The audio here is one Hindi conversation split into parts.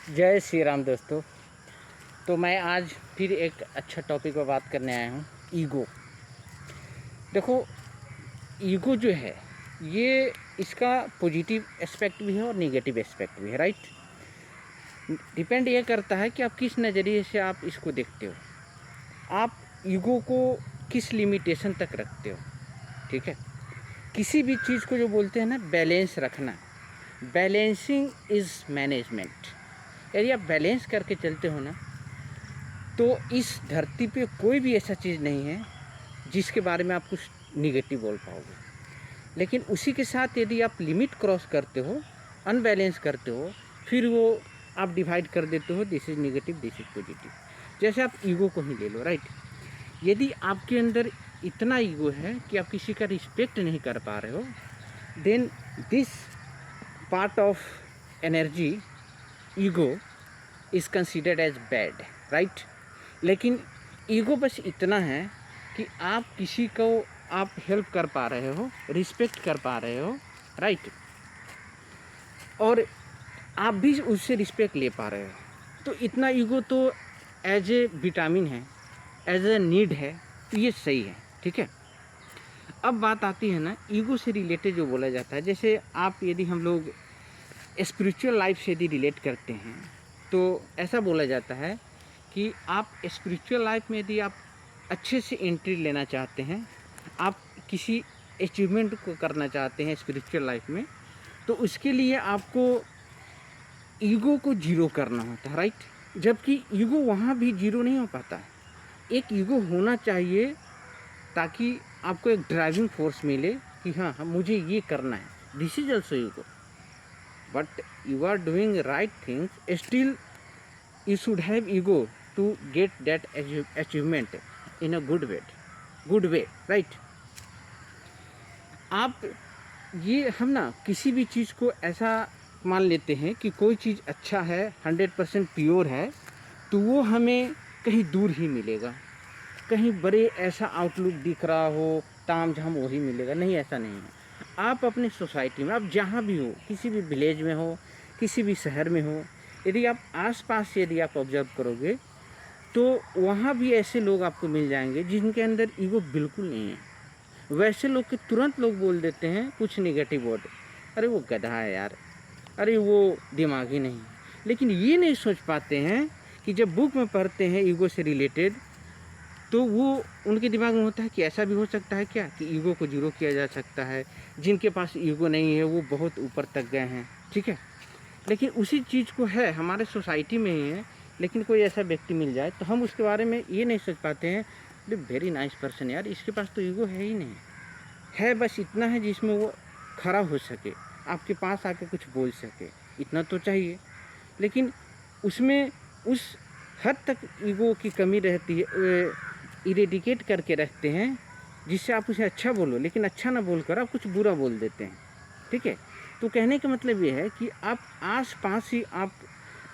जय श्री राम दोस्तों। तो मैं आज फिर एक अच्छा टॉपिक पर बात करने आया हूँ, ईगो। देखो, ईगो जो है ये इसका पॉजिटिव एस्पेक्ट भी है और नेगेटिव एस्पेक्ट भी है, राइट। डिपेंड ये करता है कि आप किस नज़रिए से आप इसको देखते हो, आप ईगो को किस लिमिटेशन तक रखते हो। ठीक है, किसी भी चीज़ को जो बोलते हैं ना, बैलेंस रखना, बैलेंसिंग इज़ मैनेजमेंट। यदि आप बैलेंस करके चलते हो ना, तो इस धरती पे कोई भी ऐसा चीज़ नहीं है जिसके बारे में आप कुछ निगेटिव बोल पाओगे। लेकिन उसी के साथ यदि आप लिमिट क्रॉस करते हो, अनबैलेंस करते हो, फिर वो आप डिवाइड कर देते हो, this is negative, this is positive. जैसे आप ईगो को ही ले लो, राइट। यदि आपके अंदर इतना ईगो है कि आप किसी का रिस्पेक्ट नहीं कर पा रहे हो, then this part of energy, ego, is considered as bad, right. लेकिन ईगो बस इतना है कि आप किसी को आप हेल्प कर पा रहे हो, रिस्पेक्ट कर पा रहे हो, राइट, और आप भी उससे रिस्पेक्ट ले पा रहे हो। तो इतना ईगो तो एज ए विटामिन है, एज ए नीड है, तो ये सही है। ठीक है, अब बात आती है ना ईगो से रिलेटेड जो बोला जाता है। जैसे आप यदि हम लोग स्पिरिचुअल लाइफ से यदि रिलेट करते हैं, तो ऐसा बोला जाता है कि आप स्पिरिचुअल लाइफ में यदि आप अच्छे से एंट्री लेना चाहते हैं, आप किसी अचीवमेंट को करना चाहते हैं स्पिरिचुअल लाइफ में, तो उसके लिए आपको ईगो को जीरो करना होता है, राइट। जबकि ईगो वहाँ भी जीरो नहीं हो पाता है। एक ईगो होना चाहिए ताकि आपको एक ड्राइविंग फोर्स मिले कि हाँ मुझे ये करना है, this is also ego. But you are doing right things, still you should have ego to get that achievement in a good way, right। आप ये हम ना किसी भी चीज़ को ऐसा मान लेते हैं कि कोई चीज़ अच्छा है, 100% प्योर है, तो वो हमें कहीं दूर ही मिलेगा, कहीं बड़े ऐसा आउटलुक दिख रहा हो, ताम झाम वही मिलेगा। नहीं, ऐसा नहीं है। आप अपनी सोसाइटी में, आप जहाँ भी हो, किसी भी विलेज में हो, किसी भी शहर में हो, यदि आप आसपास से यदि आप ऑब्जर्व करोगे, तो वहाँ भी ऐसे लोग आपको मिल जाएंगे जिनके अंदर ईगो बिल्कुल नहीं है। वैसे लोग के तुरंत लोग बोल देते हैं कुछ नेगेटिव वर्ड, अरे वो गधा है यार, अरे वो दिमागी नहीं है। लेकिन ये नहीं सोच पाते हैं कि जब बुक में पढ़ते हैं ईगो से रिलेटेड, तो वो उनके दिमाग में होता है कि ऐसा भी हो सकता है क्या कि ईगो को जीरो किया जा सकता है। जिनके पास ईगो नहीं है वो बहुत ऊपर तक गए हैं। ठीक है, लेकिन उसी चीज़ को है हमारे सोसाइटी में ही है, लेकिन कोई ऐसा व्यक्ति मिल जाए तो हम उसके बारे में ये नहीं सोच पाते हैं, अरे वेरी नाइस पर्सन यार, इसके पास तो ईगो है ही नहीं, है बस इतना है जिसमें वो खड़ा हो सके, आपके पास आके कुछ बोल सके, इतना तो चाहिए। लेकिन उसमें उस हद तक ईगो की कमी रहती है, इरेडिकेट करके रखते हैं, जिससे आप उसे अच्छा बोलो, लेकिन अच्छा ना बोलकर आप कुछ बुरा बोल देते हैं। ठीक है, तो कहने का मतलब ये है कि आप आस-पास ही आप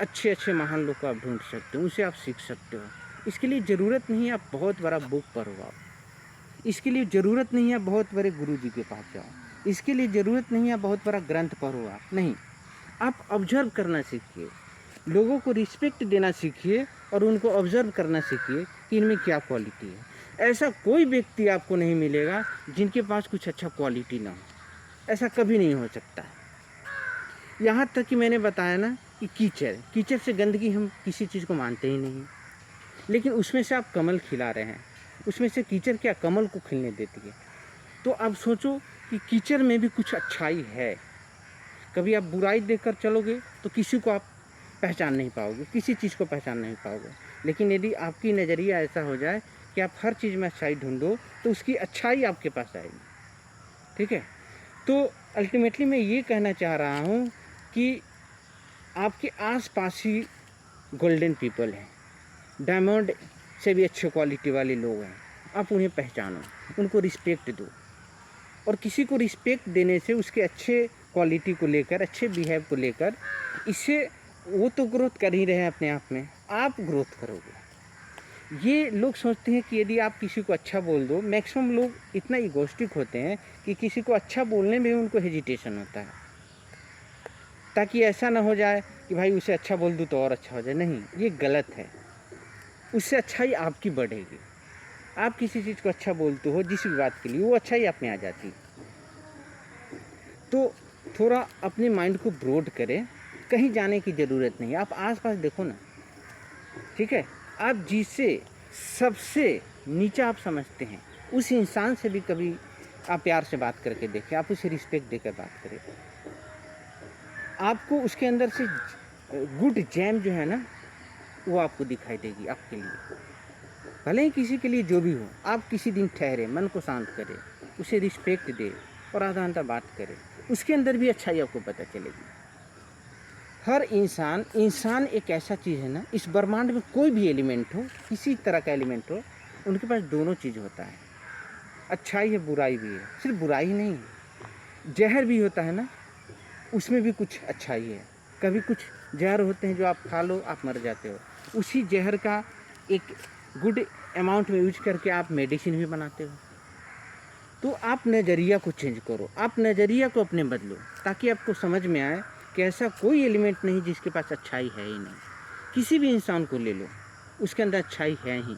अच्छे महान लोग को आप ढूँढ सकते हो, उनसे आप सीख सकते हो। इसके लिए ज़रूरत नहीं है आप बहुत बड़ा बुक पढ़ो आप, इसके लिए ज़रूरत नहीं है बहुत बड़े गुरुजी के पास जाओ, इसके लिए ज़रूरत नहीं है बहुत बड़ा ग्रंथ पढ़ो आप, नहीं। आप ऑब्ज़र्व करना सीखिए, लोगों को रिस्पेक्ट देना सीखिए और उनको ऑब्ज़र्व करना सीखिए कि इनमें क्या क्वालिटी है। ऐसा कोई व्यक्ति आपको नहीं मिलेगा जिनके पास कुछ अच्छा क्वालिटी ना हो, ऐसा कभी नहीं हो सकता। यहाँ तक कि मैंने बताया ना कि कीचड़ से गंदगी हम किसी चीज़ को मानते ही नहीं, लेकिन उसमें से आप कमल खिला रहे हैं, उसमें से कीचड़ क्या कमल को खिलने देती है। तो आप सोचो कि कीचड़ में भी कुछ अच्छाई है। कभी आप बुराई देखकर चलोगे तो किसी को आप पहचान नहीं पाओगे, किसी चीज़ को पहचान नहीं पाओगे। लेकिन यदि आपकी नज़रिया ऐसा हो जाए कि आप हर चीज़ में अच्छाई ढूंढो, तो उसकी अच्छाई आपके पास आएगी। ठीक है, तो अल्टीमेटली मैं ये कहना चाह रहा हूँ कि आपके आस-पास ही गोल्डन पीपल हैं, डायमंड से भी अच्छे क्वालिटी वाले लोग हैं। आप उन्हें पहचानो, उनको रिस्पेक्ट दो, और किसी को रिस्पेक्ट देने से उसके अच्छे क्वालिटी को लेकर, अच्छे बिहेव को लेकर, इससे वो तो ग्रोथ कर ही रहे हैं अपने आप में, आप ग्रोथ करोगे। ये लोग सोचते हैं कि यदि आप किसी को अच्छा बोल दो, मैक्सिमम लोग इतना इगोइस्टिक होते हैं कि किसी को अच्छा बोलने में उनको हेजिटेशन होता है, ताकि ऐसा ना हो जाए कि भाई उसे अच्छा बोल दूँ तो और अच्छा हो जाए, नहीं, ये गलत है। उससे अच्छाई आपकी बढ़ेगी। आप किसी चीज़ को अच्छा बोलते हो जिस भी बात के लिए, वो अच्छाई आप में आ जाती है। तो थोड़ा अपने माइंड को ब्रॉड करें, कहीं जाने की ज़रूरत नहीं है, आप आस-पास देखो ना, ठीक है? आप जिसे सबसे नीचा आप समझते हैं, उस इंसान से भी कभी आप प्यार से बात करके देखें, आप उसे रिस्पेक्ट देकर बात करें। आपको उसके अंदर से गुड जैम जो है ना, वो आपको दिखाई देगी आपके लिए। भले ही किसी के लिए जो भी हो, आप किसी दिन ठहरे, मन को शांत करें, उसे रिस्पेक्ट दें और आधा घंटा बात करें, उसके अंदर भी अच्छाई आपको पता चलेगी। हर इंसान एक ऐसा चीज़ है ना, इस ब्रह्मांड में कोई भी एलिमेंट हो, किसी तरह का एलिमेंट हो, उनके पास दोनों चीज़ होता है, अच्छाई है, बुराई भी है। सिर्फ बुराई नहीं है, जहर भी होता है ना, उसमें भी कुछ अच्छाई है। कभी कुछ जहर होते हैं जो आप खा लो, आप मर जाते हो, उसी जहर का एक गुड अमाउंट में यूज करके आप मेडिसिन भी बनाते हो। तो आप नज़रिया को चेंज करो, आप नज़रिया को अपने बदलो, ताकि आपको समझ में आए कि ऐसा कोई एलिमेंट नहीं जिसके पास अच्छाई है ही नहीं। किसी भी इंसान को ले लो, उसके अंदर अच्छाई है ही,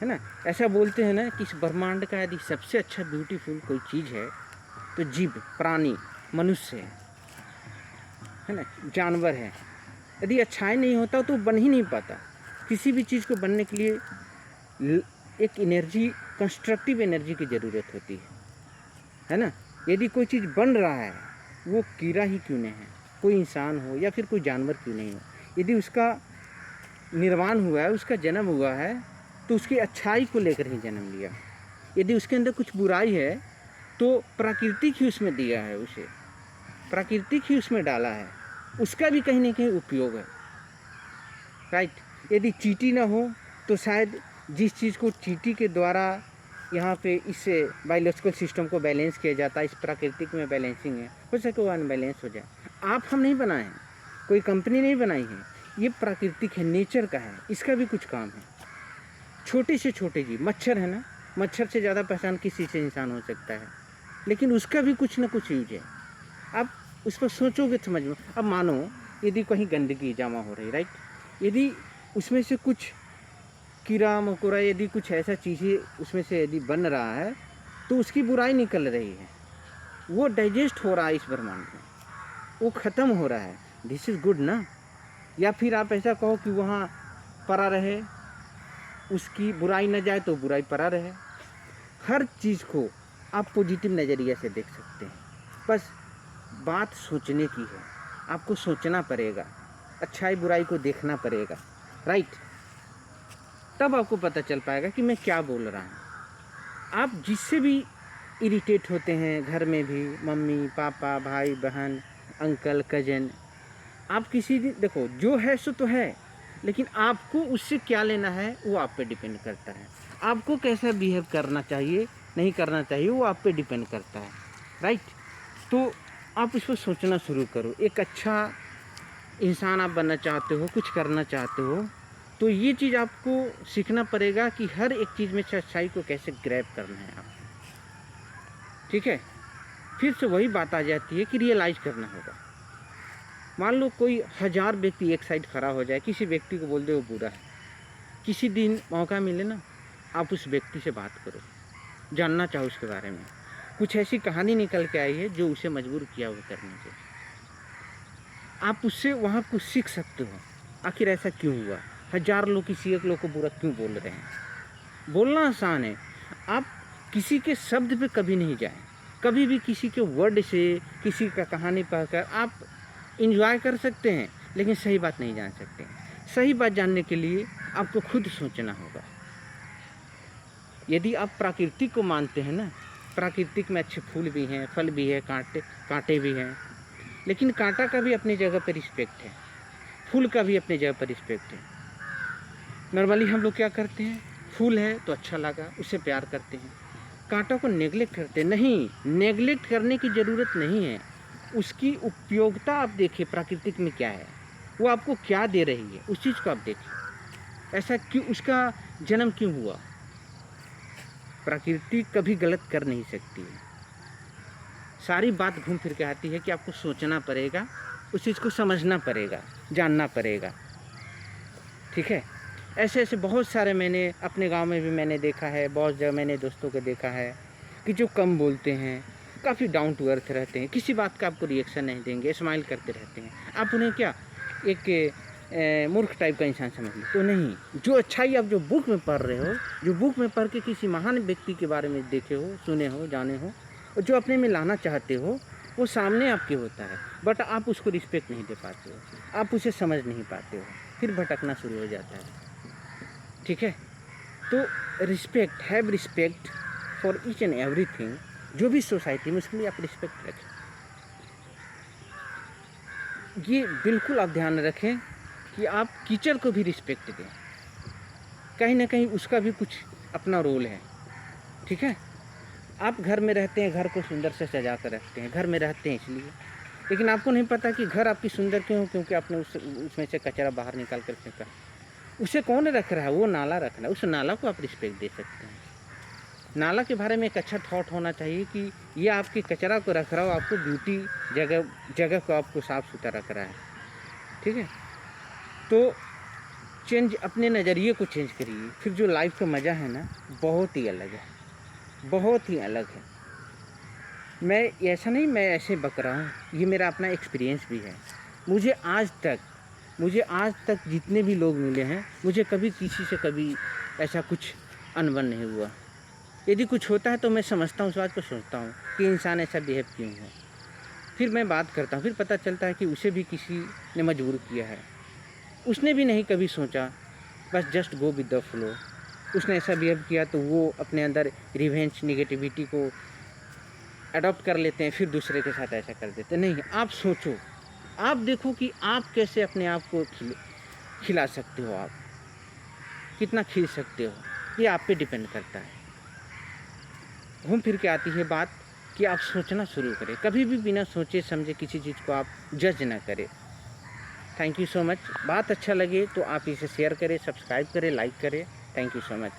है ना? ऐसा बोलते हैं ना कि इस ब्रह्मांड का यदि सबसे अच्छा ब्यूटीफुल कोई चीज़ है तो जीव, प्राणी, मनुष्य है ना, जानवर है। यदि अच्छाई नहीं होता तो बन ही नहीं पाता। किसी भी चीज़ को बनने के लिए एक एनर्जी, कंस्ट्रक्टिव एनर्जी की ज़रूरत होती है ना? यदि कोई चीज़ बन रहा है, वो कीड़ा ही क्यों नहीं है, कोई इंसान हो या फिर कोई जानवर क्यों नहीं हो, यदि उसका निर्माण हुआ है, उसका जन्म हुआ है, तो उसकी अच्छाई को लेकर ही जन्म लिया। यदि उसके अंदर कुछ बुराई है तो प्राकृतिक ही उसमें दिया है, उसे प्राकृतिक ही उसमें डाला है, उसका भी कहीं ना कहीं उपयोग है, राइट? यदि चींटी ना हो तो शायद जिस चीज़ को चींटी के द्वारा यहाँ पे इससे बायोलॉजिकल सिस्टम को बैलेंस किया जाता है, इस प्राकृतिक में बैलेंसिंग है, हो सके वो अनबैलेंस हो जाए। हम नहीं बनाए हैं, कोई कंपनी नहीं बनाई है, ये प्राकृतिक है, नेचर का है, इसका भी कुछ काम है। छोटे से छोटे जीव, मच्छर है ना, मच्छर से ज़्यादा पहचान किसी से इंसान हो सकता है, लेकिन उसका भी कुछ ना कुछ यूज है। आप उस पर सोचोगे समझ में। अब मानो यदि कहीं गंदगी जमा हो रही, राइट, यदि उसमें से कुछ कीड़ा मकोड़ा, यदि कुछ ऐसा चीज़ें उसमें से यदि बन रहा है तो उसकी बुराई निकल रही है, वो डाइजेस्ट हो रहा है इस ब्रह्मांड में, वो ख़त्म हो रहा है, दिस इज़ गुड ना। या फिर आप ऐसा कहो कि वहाँ पड़ा रहे, उसकी बुराई न जाए तो बुराई पड़ा रहे। हर चीज़ को आप पॉजिटिव नज़रिए से देख सकते हैं, बस बात सोचने की है, आपको सोचना पड़ेगा, अच्छाई बुराई को देखना पड़ेगा, राइट? तब आपको पता चल पाएगा कि मैं क्या बोल रहा हूँ। आप जिससे भी इरिटेट होते हैं, घर में भी मम्मी पापा भाई बहन अंकल कजन, आप किसी देखो जो है सो तो है, लेकिन आपको उससे क्या लेना है वो आप पे डिपेंड करता है। आपको कैसा बिहेव करना चाहिए नहीं करना चाहिए वो आप पे डिपेंड करता है, राइट? तो आप इस पर सोचना शुरू करो। एक अच्छा इंसान आप बनना चाहते हो, कुछ करना चाहते हो, तो ये चीज़ आपको सीखना पड़ेगा कि हर एक चीज़ में से अच्छाई को कैसे ग्रैब करना है आप, ठीक है? फिर से वही बात आ जाती है कि रियलाइज़ करना होगा। मान लो कोई 1000 व्यक्ति एक साइड खड़ा हो जाए, किसी व्यक्ति को बोल दे वो बुरा है, किसी दिन मौका मिले ना, आप उस व्यक्ति से बात करो, जानना चाहो उसके बारे में, कुछ ऐसी कहानी निकल के आई है जो उसे मजबूर किया वो करने से, आप उससे वहाँ कुछ सीख सकते हो। आखिर ऐसा क्यों हुआ, 1000 लोग किसी एक लोग को बुरा क्यों बोल रहे हैं? बोलना आसान है, आप किसी के शब्द पे कभी नहीं जाएं, कभी भी किसी के वर्ड से, किसी का कहानी पढ़कर आप इंजॉय कर सकते हैं, लेकिन सही बात नहीं जान सकते। सही बात जानने के लिए आपको खुद सोचना होगा। यदि आप प्राकृतिक को मानते हैं ना, प्राकृतिक में अच्छे फूल भी हैं, फल भी है, कांटे भी हैं, लेकिन कांटा का भी अपनी जगह पर रिस्पेक्ट है, फूल का भी अपनी जगह पर रिस्पेक्ट है। नॉर्मली हम लोग क्या करते हैं, फूल है तो अच्छा लगा, उससे प्यार करते हैं, कांटों को नेगलेक्ट करते हैं। नहीं, नेगलेक्ट करने की ज़रूरत नहीं है, उसकी उपयोगिता आप देखिए प्राकृतिक में क्या है, वो आपको क्या दे रही है, उस चीज़ को आप देखिए। ऐसा क्यों, उसका जन्म क्यों हुआ? प्रकृति कभी गलत कर नहीं सकती है। सारी बात घूम फिर के आती है कि आपको सोचना पड़ेगा उस चीज़ को समझना पड़ेगा, जानना पड़ेगा, ठीक है। ऐसे ऐसे बहुत सारे मैंने अपने गांव में भी मैंने देखा है, बहुत जगह मैंने दोस्तों को देखा है कि जो कम बोलते हैं, काफ़ी डाउन टू अर्थ रहते हैं, किसी बात का आपको रिएक्शन नहीं देंगे, स्माइल करते रहते हैं। आप उन्हें क्या एक मूर्ख टाइप का इंसान समझ लो, तो नहीं। जो अच्छाई आप जो बुक में पढ़ रहे हो, जो बुक में पढ़ के किसी महान व्यक्ति के बारे में देखे हो, सुने हो, जाने हो, और जो अपने में लाना चाहते हो, वो सामने आपके होता है, बट आप उसको रिस्पेक्ट नहीं दे पाते हो, आप उसे समझ नहीं पाते हो, फिर भटकना शुरू हो जाता है, ठीक है। तो respect, have respect for each and everything. जो भी सोसाइटी में, उसके लिए आप रिस्पेक्ट रखें। ये बिल्कुल आप ध्यान रखें कि आप टीचर को भी रिस्पेक्ट दें, कहीं ना कहीं उसका भी कुछ अपना रोल है, ठीक है। आप घर में रहते हैं, घर को सुंदर से सजा कर रखते हैं, घर में रहते हैं इसलिए, लेकिन आपको नहीं पता कि घर आपकी सुंदर क्यों हो, क्योंकि आपने उसमें से कचरा बाहर निकाल कर फेंका। उसे कौन रख रहा है? वो नाला रख रहा है, उस नाला को आप रिस्पेक्ट दे सकते हैं। नाला के बारे में एक अच्छा थॉट होना चाहिए कि ये आपके कचरा को रख रहा हो, आपको ब्यूटी जगह को आपको साफ़ सुथरा रख रहा है, ठीक है। तो चेंज, अपने नज़रिए को चेंज करिए, फिर जो लाइफ का मज़ा है ना, बहुत ही अलग है, बहुत ही अलग है। मैं ऐसा नहीं मैं ऐसे बक रहा हूँ, ये मेरा अपना एक्सपीरियंस भी है। मुझे आज तक जितने भी लोग मिले हैं, मुझे कभी किसी से कभी ऐसा कुछ अनबन नहीं हुआ। यदि कुछ होता है तो मैं समझता हूँ, उस बात को सोचता हूँ कि इंसान ऐसा बिहेव क्यों है, फिर मैं बात करता हूँ, फिर पता चलता है कि उसे भी किसी ने मजबूर किया है, उसने भी नहीं कभी सोचा, बस just go with the flow. उसने ऐसा बिहेव किया तो वो अपने अंदर रिवेंज, निगेटिविटी को अडॉप्ट कर लेते हैं, फिर दूसरे के साथ ऐसा कर देते हैं। नहीं, आप सोचो, आप देखो कि आप कैसे अपने आप को खिला सकते हो, आप कितना खिल सकते हो, ये आप पे डिपेंड करता है। घूम फिर के आती है बात कि आप सोचना शुरू करें, कभी भी बिना सोचे समझे किसी चीज़ को आप जज ना करें। Thank you so much. बात अच्छा लगे तो आप इसे शेयर करें, सब्सक्राइब करें, लाइक करें। Thank you so much.